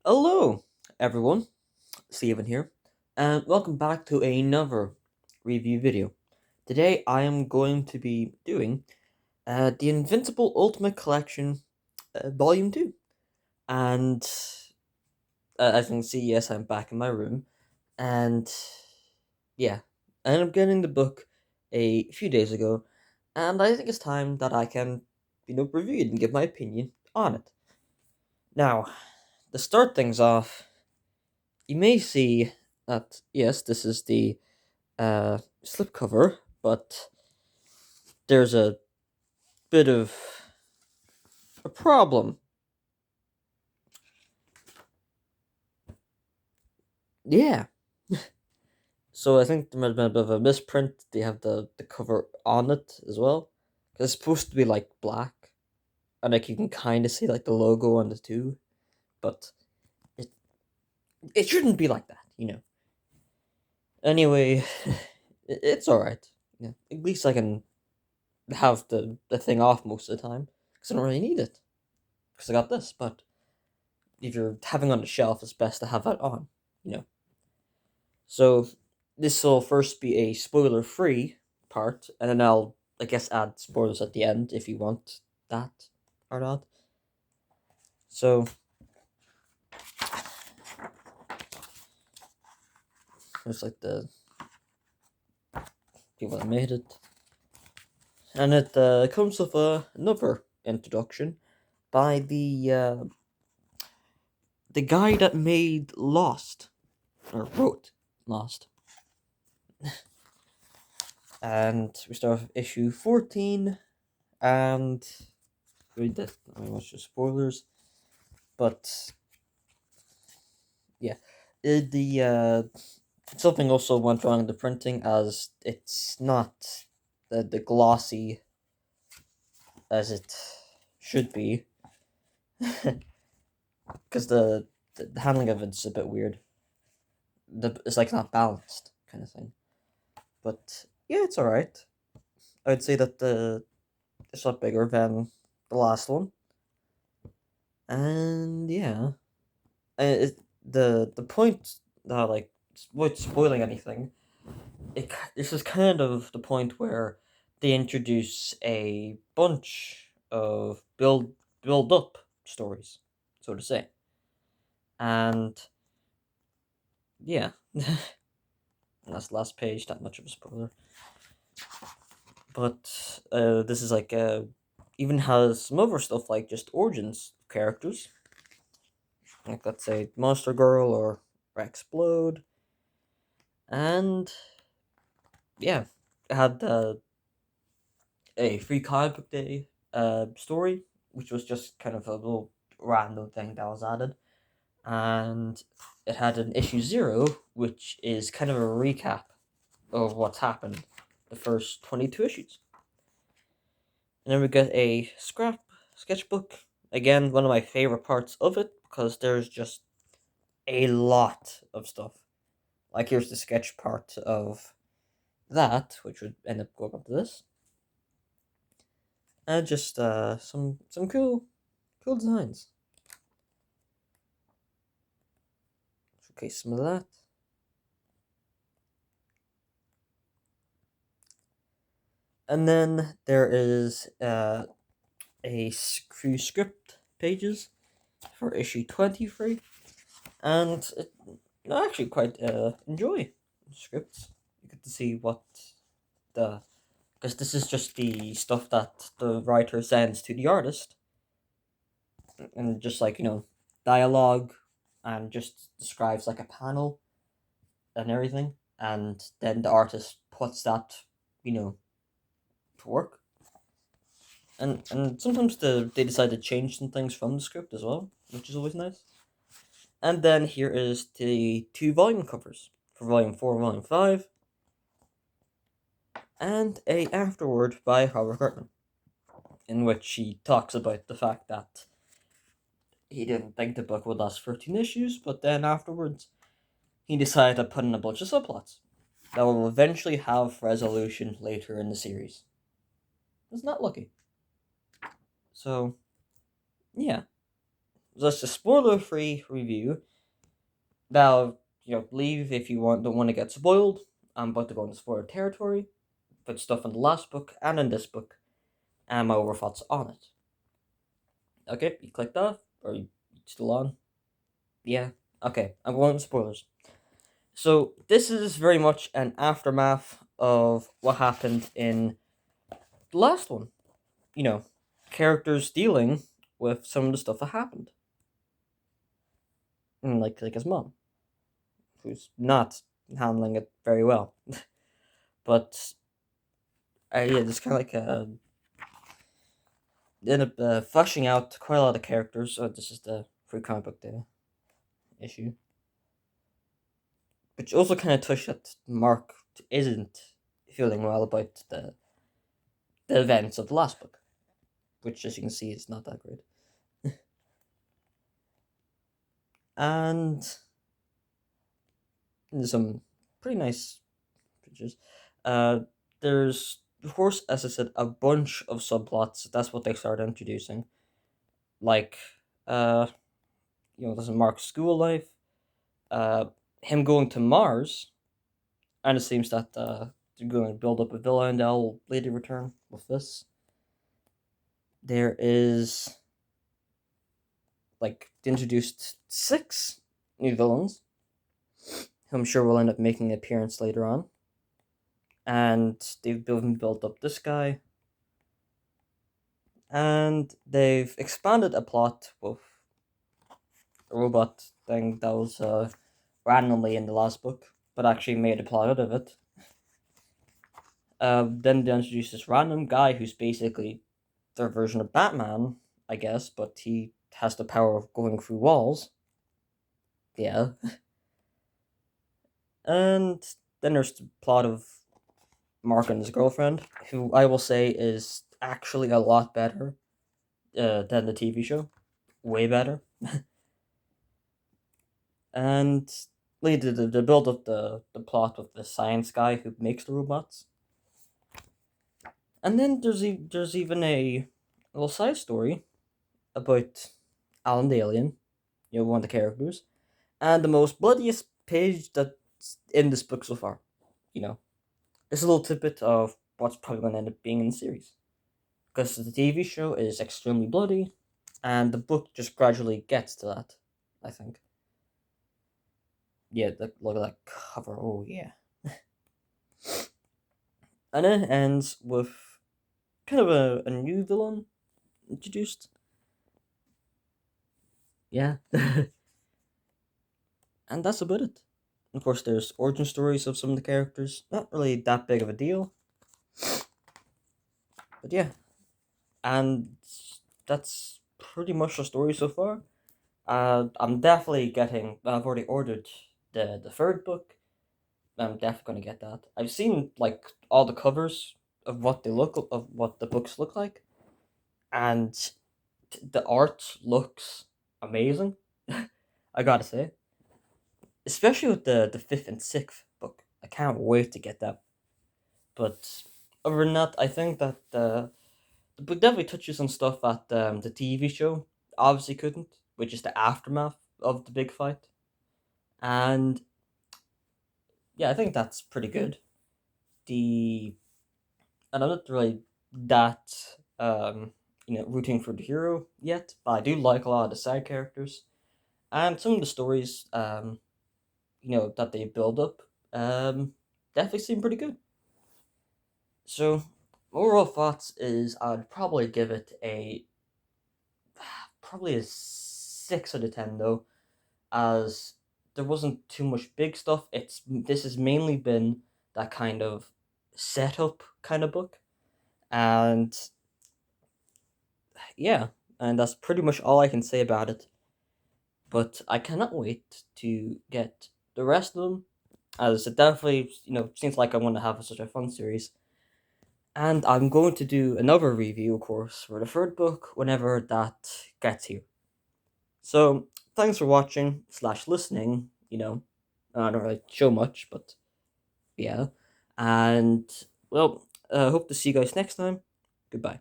Hello, everyone. Steven here, and welcome back to another review video. Today, I am going to be doing the Invincible Ultimate Collection, Volume 2. And as you can see, yes, I'm back in my room. And yeah, I ended up getting the book a few days ago, and I think it's time that I can, review it and give my opinion on it. Now, to start things off, you may see that, yes, this is the slipcover, but there's a bit of a problem. Yeah. So I think there might have been a bit of a misprint. They have the cover on it as well. 'Cause it's supposed to be like black. And like you can kind of see like the logo on the two. But it it shouldn't be like that. Anyway, it's alright. Yeah. At least I can have the thing off most of the time. Because I don't really need it. Because I got this, but if you're having on the shelf, it's best to have that on, you know. So this will first be a spoiler-free part, and then I'll, I guess, add spoilers at the end if you want that or not. So it's like the people that made it, and it comes with another introduction by the guy that made Lost or wrote Lost. And we start with issue 14, and read this. I mean, much just spoilers, but yeah, the something also went wrong in the printing as it's not the glossy as it should be, because the handling of it's a bit weird. It's like not balanced kind of thing, but yeah, it's all right. I'd say that it's a lot bigger than the last one, and yeah, the point that like without spoiling anything, this is kind of the point where they introduce a bunch of build up stories, so to say, and yeah, that's the last page. Not much of a spoiler, but this is like even has some other stuff like just origins characters, like let's say Monster Girl or Explode, and yeah, it had a free comic book day story, which was just kind of a little random thing that was added. And it had an issue zero, which is kind of a recap of what's happened the first 22 issues. And then we get a sketchbook. Again, one of my favorite parts of it because there's just a lot of stuff. Like here's the sketch part of that, which would end up going up to this. And just some cool designs. Okay, some of that. And then there is a few script pages for issue 23. And I actually quite enjoy scripts. You get to see what the. Because this is just the stuff that the writer sends to the artist. And just like, dialogue and just describes like a panel and everything. And then the artist puts that, you know, to work. And sometimes they decide to change some things from the script as well, which is always nice. And then here is the two volume covers for volume 4 and volume 5, and a afterword by Robert Kirkman, in which he talks about the fact that he didn't think the book would last 13 issues, but then afterwards he decided to put in a bunch of subplots that will eventually have resolution later in the series. Isn't that lucky? So, yeah. So it's a spoiler-free review. Now, leave if you don't want to get spoiled. I'm about to go into spoiler territory, put stuff in the last book and in this book, and my overall thoughts on it. Okay, you clicked off, or you still on? Yeah. Okay, I'm going to spoilers. So this is very much an aftermath of what happened in the last one. You know, characters dealing with some of the stuff that happened, and like his mom, who's not handling it very well. But yeah, just kind of like ended up fleshing out quite a lot of characters. So this is the free comic book day issue, which also kind of touched that Mark isn't feeling well about the events of the last book, which, as you can see, is not that great. And there's some pretty nice pictures. Uh, there's, of course, as I said, a bunch of subplots. That's what they started introducing, like uh, there's Mark's school life, uh, him going to Mars, and it seems that they're going to build up a villa, and they'll later return with this. There is like introduced 6 new villains, who I'm sure will end up making an appearance later on. And they've built up this guy, and they've expanded a plot with a robot thing that was randomly in the last book, but actually made a plot out of it. Then they introduce this random guy who's basically their version of Batman, I guess, but he has the power of going through walls. Yeah. And then there's the plot of Mark and his girlfriend, who I will say is actually a lot better than the TV show. Way better. And later they build up the plot of the science guy who makes the robots. And then there's even a little side story about Alan the Alien, one of the characters, and the most bloodiest page that's in this book so far. It's a little tidbit of what's probably going to end up being in the series. Because the TV show is extremely bloody, and the book just gradually gets to that, I think. Yeah, look at that cover. Oh, yeah. And it ends with kind of a new villain introduced. Yeah. And that's about it. Of course, there's origin stories of some of the characters. Not really that big of a deal. But yeah. And that's pretty much the story so far. I'm definitely getting. I've already ordered the third book. I'm definitely gonna get that. I've seen like all the covers of what the books look like, and the art looks amazing. I gotta say, especially with the fifth and sixth book. I can't wait to get that. But other than that, I think that the book definitely touches on stuff that the TV show obviously couldn't, which is the aftermath of the big fight. And yeah, I think that's pretty good. The and I'm not really that rooting for the hero yet, but I do like a lot of the side characters and some of the stories that they build up definitely seem pretty good. So overall thoughts is I'd probably give it a 6 out of 10 though, as there wasn't too much big stuff. This has mainly been that kind of setup kind of book, and yeah, and that's pretty much all I can say about it. But I cannot wait to get the rest of them, as it definitely seems like I'm going to have such a fun series. And I'm going to do another review, of course, for the third book whenever that gets here. So thanks for watching slash listening. I don't really show much, but yeah. And well, hope to see you guys next time. Goodbye.